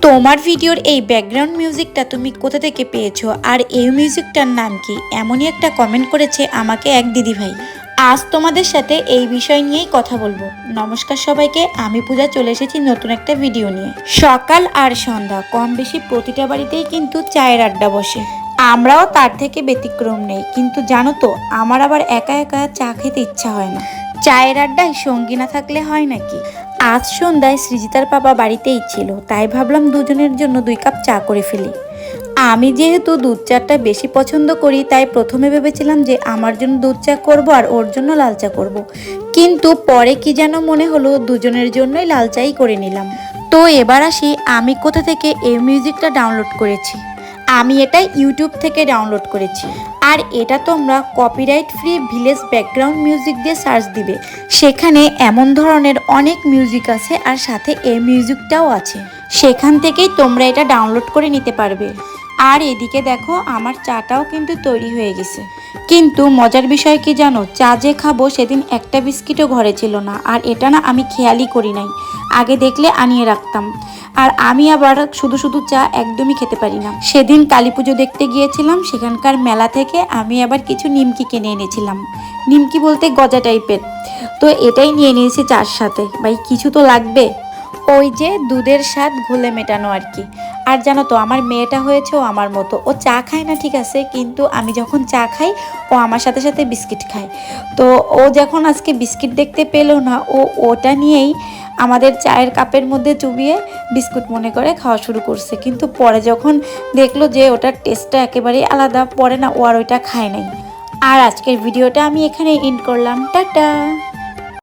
তোমার ভিডিওর এই ব্যাকগ্রাউন্ড মিউজিকটা তুমি কোথা থেকে পেয়েছো আর এই মিউজিকটার নাম কি? এমনই একটা কমেন্ট করেছে আমাকে এক দিদিভাই। আজ তোমাদের সাথে এই বিষয় নিয়েই কথা বলবো। নমস্কার সবাইকে, আমি পূজা চলে এসেছি নতুন একটা ভিডিও নিয়ে। সকাল আর সন্ধ্যা কম বেশি প্রতিটা বাড়িতেই কিন্তু চায়ের আড্ডা বসে, আমরাও তার থেকে ব্যতিক্রম নেই। কিন্তু জানো তো, আমার আবার একা একা চা খেতে ইচ্ছা হয় না। চায়ের আড্ডায় সঙ্গী না থাকলে হয় নাকি? আজ সন্ধ্যায় সৃজিতার বাবা বাড়িতেই ছিল, তাই ভাবলাম দুজনের জন্য 2 কাপ চা করে ফেলি। আমি যেহেতু দুধ চাটা বেশি পছন্দ করি, তাই প্রথমে ভেবেছিলাম যে আমার জন্য দুধ চা করবো আর ওর জন্য লাল চা করবো। কিন্তু পরে কি যেন মনে হলো দুজনের জন্যই লাল চাই করে নিলাম। তো এবার আসি, আমি কোথা থেকে এই মিউজিকটা ডাউনলোড করেছি। আমি এটা ইউটিউব থেকে ডাউনলোড করেছি। আর এটা তোমরা copyright free village background music দিয়ে সার্চ দিবে, সেখানে এমন ধরনের অনেক মিউজিক আছে আর সাথে এই মিউজিকটাও আছে। সেখান থেকেই তোমরা এটা ডাউনলোড করে নিতে পারবে। আর এদিকে দেখো, আমার চাটাও কিন্তু তৈরি হয়ে গেছে। কিন্তু মজার বিষয় কি জানো, চা যে খাবো সেদিন একটা বিস্কিটও ঘরে ছিল না। আর এটা না আমি খেয়ালই করি নাই, আগে দেখলে আনিয়ে রাখতাম। আর আমি আবার শুধু শুধু চা একদমই খেতে পারি না। সেদিন কালী পুজো দেখতে গিয়েছিলাম, সেখানকার মেলা থেকে আমি আবার কিছু নিমকি কিনে এনেছিলাম। নিমকি বলতে গজা টাইপের। তো এটাই নিয়ে নিয়েছি চার সাথে। ভাই কিছু তো লাগবে, ওই যে দুধের স্বাদ ঘোলে মেটানো আর কি। আর জানো তো, আমার মেয়েটা হয়েছে আমার মতো, ও চা খায় না ঠিক আছে, কিন্তু আমি যখন চা খাই ও আমার সাথে সাথে বিস্কিট খায়। তো ও যখন আজকে বিস্কিট দেখতে পেলো না, ও ওটা নিয়েই আমাদের চায়ের কাপের মধ্যে চুবিয়ে বিস্কুট মনে করে খাওয়া শুরু করছে। কিন্তু পরে যখন দেখলো যে ওটার টেস্টটা একেবারেই আলাদা, পরে না ও আর ওইটা খায় নাই। আর আজকের ভিডিওটা আমি এখানে এন্ড করলাম। টাটা।